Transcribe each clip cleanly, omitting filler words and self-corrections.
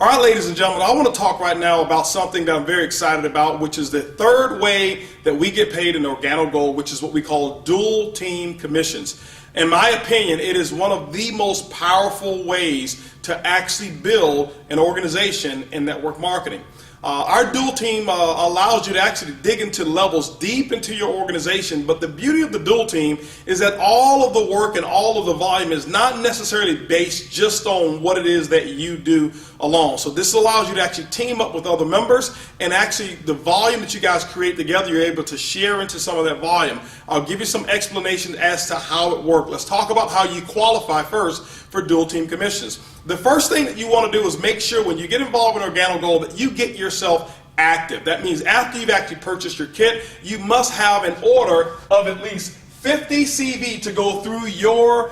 All right, ladies and gentlemen, I want to talk right now about something that I'm very excited about, which is the third way that we get paid in OrganoGold, which is what we call dual team commissions. In my opinion, it is one of the most powerful ways to actually build an organization in network marketing. Our dual team allows you to actually dig into levels deep into your organization, but the beauty of the dual team is that all of the work and all of the volume is not necessarily based just on what it is that you do alone. So this allows you to actually team up with other members, and actually the volume that you guys create together, you're able to share into some of that volume. I'll give you some explanation as to how it works. Let's talk about how you qualify first for dual team commissions. The first thing that you want to do is make sure when you get involved in OrganoGold that you get yourself active. That means after you've actually purchased your kit, you must have an order of at least 50 CV to go through your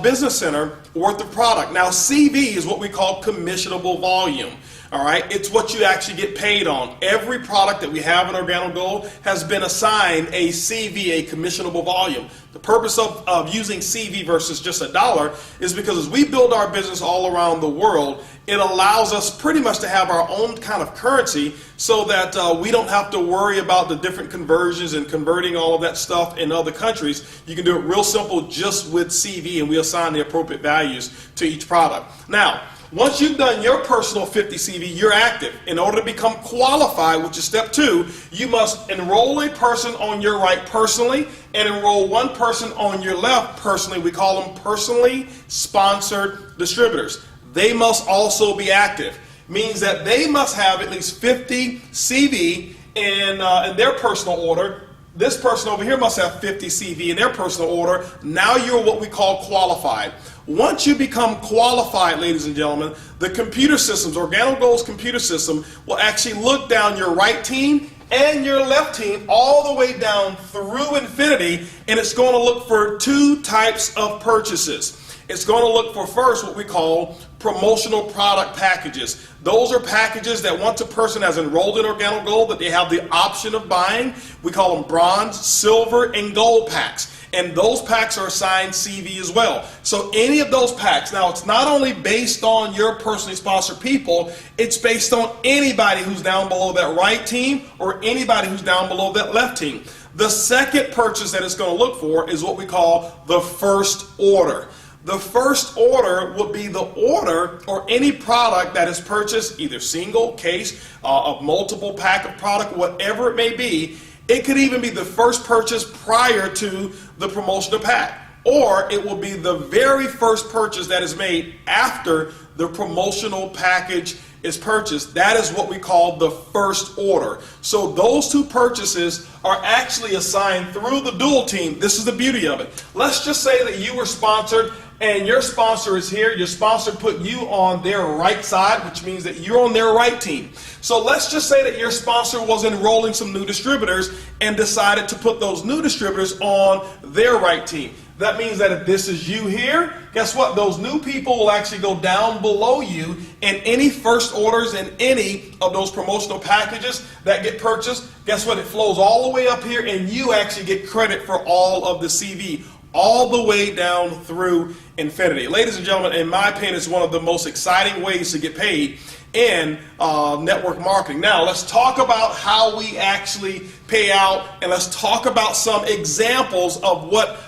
business center worth of product. Now CV is what we call commissionable volume. All right, it's what you actually get paid on. Every product that we have in OrganoGold has been assigned a CV, a commissionable volume. The purpose of using CV versus just $1 is because as we build our business all around the world, it allows us pretty much to have our own kind of currency so that we don't have to worry about the different conversions and converting all of that stuff in other countries. You can do it real simple just with CV, and we assign the appropriate values to each product. Now, once you've done your personal 50 CV, you're active. In order to become qualified, which is step 2, you must enroll a person on your right personally and enroll one person on your left personally. We call them personally sponsored distributors. They must also be active. Means that they must have at least 50 CV in their personal order. This person over here must have 50 CV in their personal order. Now you're what we call qualified. Once you become qualified, ladies and gentlemen, the computer systems, OrganoGold's computer system, will actually look down your right team and your left team all the way down through infinity, and it's going to look for 2 types of purchases. It's going to look for first what we call promotional product packages. Those are packages that once a person has enrolled in OrganoGold that they have the option of buying. We call them bronze, silver, and gold packs. And those packs are assigned CV as well. So any of those packs, now it's not only based on your personally sponsored people, it's based on anybody who's down below that right team or anybody who's down below that left team. The second purchase that it's going to look for is what we call the first order. The first order will be the order or any product that is purchased, either single, case, of multiple pack of product, whatever it may be. It could even be the first purchase prior to the promotional pack, or it will be the very first purchase that is made after the promotional package is purchased. That is what we call the first order. So those 2 purchases are actually assigned through the dual team. This is the beauty of it. Let's just say that you were sponsored and your sponsor is here. Your sponsor put you on their right side, which means that you're on their right team. So let's just say that your sponsor was enrolling some new distributors and decided to put those new distributors on their right team. That means that if this is you here, guess what? Those new people will actually go down below you, and any first orders and any of those promotional packages that get purchased, guess what? It flows all the way up here, and you actually get credit for all of the CV, all the way down through infinity. Ladies and gentlemen, in my opinion, it's one of the most exciting ways to get paid in network marketing. Now, let's talk about how we actually pay out, and let's talk about some examples of what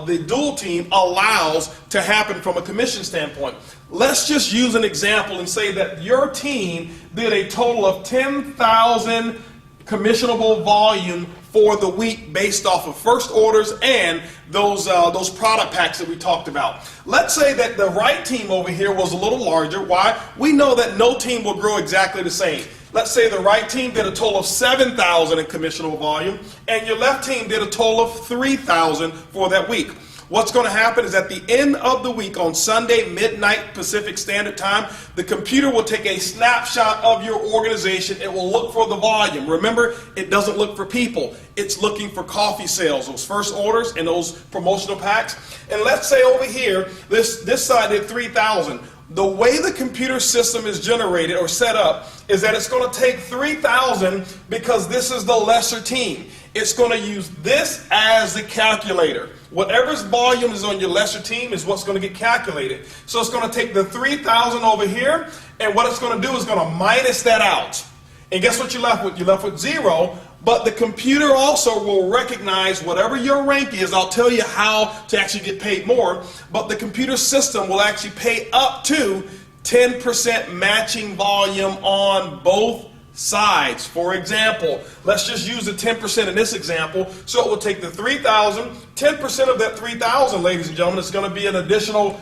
the dual team allows to happen from a commission standpoint. Let's just use an example and say that your team did a total of 10,000 commissionable volume for the week based off of first orders and those product packs that we talked about. Let's say that the right team over here was a little larger. Why? We know that no team will grow exactly the same. Let's say the right team did a total of 7,000 in commissionable volume, and your left team did a total of 3,000 for that week. What's going to happen is at the end of the week on Sunday, midnight Pacific Standard Time, the computer will take a snapshot of your organization. It will look for the volume. Remember, it doesn't look for people. It's looking for coffee sales, those first orders and those promotional packs. And let's say over here, this side did 3,000. The way the computer system is generated or set up is that it's going to take 3,000 because this is the lesser team. It's going to use this as the calculator. whatever's volume is on your lesser team is what's going to get calculated. So it's going to take the 3,000 over here, and what it's going to do is going to minus that out. And guess what you're left with? You're left with 0, but the computer also will recognize whatever your rank is. I'll tell you how to actually get paid more, but the computer system will actually pay up to 10% matching volume on both sides. For example, let's just use the 10% in this example. So it will take the 3,000, 10% of that 3,000, ladies and gentlemen, is going to be an additional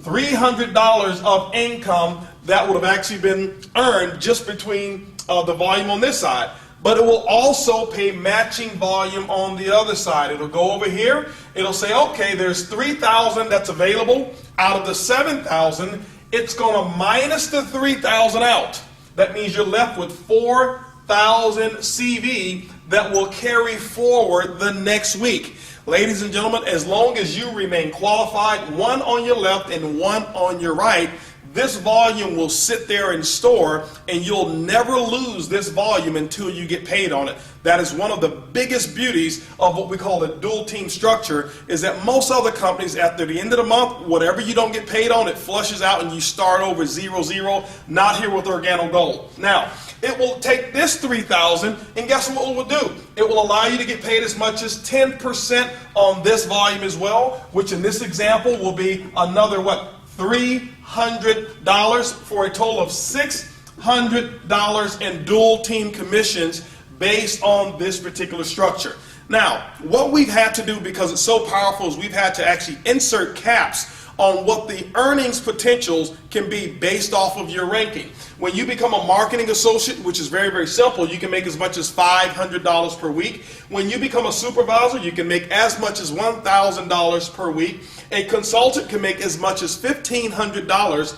$300 of income that would have actually been earned just between the volume on this side. But it will also pay matching volume on the other side. It'll go over here. It'll say, okay, there's 3,000 that's available out of the 7,000. It's going to minus the 3,000 out. That means you're left with 4,000 CV that will carry forward the next week. Ladies and gentlemen, as long as you remain qualified, one on your left and one on your right, this volume will sit there and store, and you'll never lose this volume until you get paid on it. That is one of the biggest beauties of what we call the dual team structure, is that most other companies, after the end of the month, whatever you don't get paid on, it flushes out and you start over 0-0. Not here with OrganoGold. Now, it will take this 3,000, and guess what it will do? It will allow you to get paid as much as 10% on this volume as well, which in this example will be another, what, $300 for a total of $600 in dual team commissions based on this particular structure. Now, what we've had to do, because it's so powerful, is we've had to actually insert caps on what the earnings potentials can be based off of your ranking. When you become a marketing associate, which is very, very simple, you can make as much as $500 per week. When you become a supervisor, you can make as much as $1,000 per week. A consultant can make as much as $1,500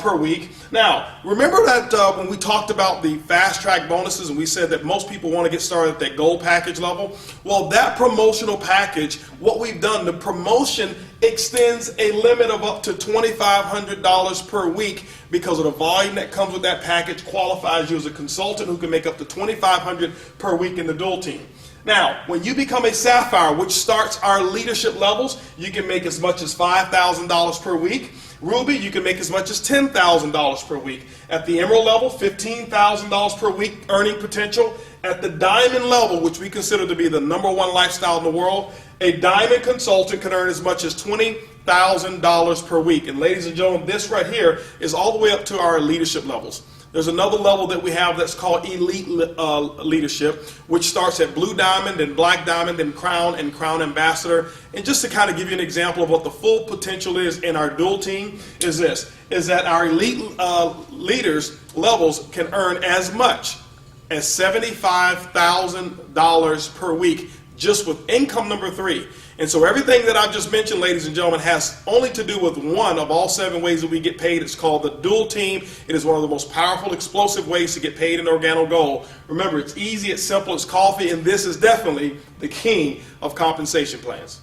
per week. Now, remember that when we talked about the fast track bonuses and we said that most people want to get started at that gold package level? Well, that promotional package, what we've done, the promotion extends a limit of up to $2,500 per week, because of the volume that comes with that package qualifies you as a consultant who can make up to $2,500 per week in the dual team. Now, when you become a Sapphire, which starts our leadership levels, you can make as much as $5,000 per week. Ruby, you can make as much as $10,000 per week. At the Emerald level, $15,000 per week earning potential. At the Diamond level, which we consider to be the #1 lifestyle in the world, a Diamond consultant can earn as much as $20,000 per week. And ladies and gentlemen, this right here is all the way up to our leadership levels. There's another level that we have that's called Elite Leadership, which starts at Blue Diamond and Black Diamond and Crown Ambassador. And just to kind of give you an example of what the full potential is in our dual team is this, is that our elite leaders levels can earn as much as $75,000 per week just with income number 3. And so everything that I've just mentioned, ladies and gentlemen, has only to do with one of all 7 ways that we get paid. It's called the dual team. It is one of the most powerful, explosive ways to get paid in OrganoGold. Remember, it's easy, it's simple, it's coffee, and this is definitely the king of compensation plans.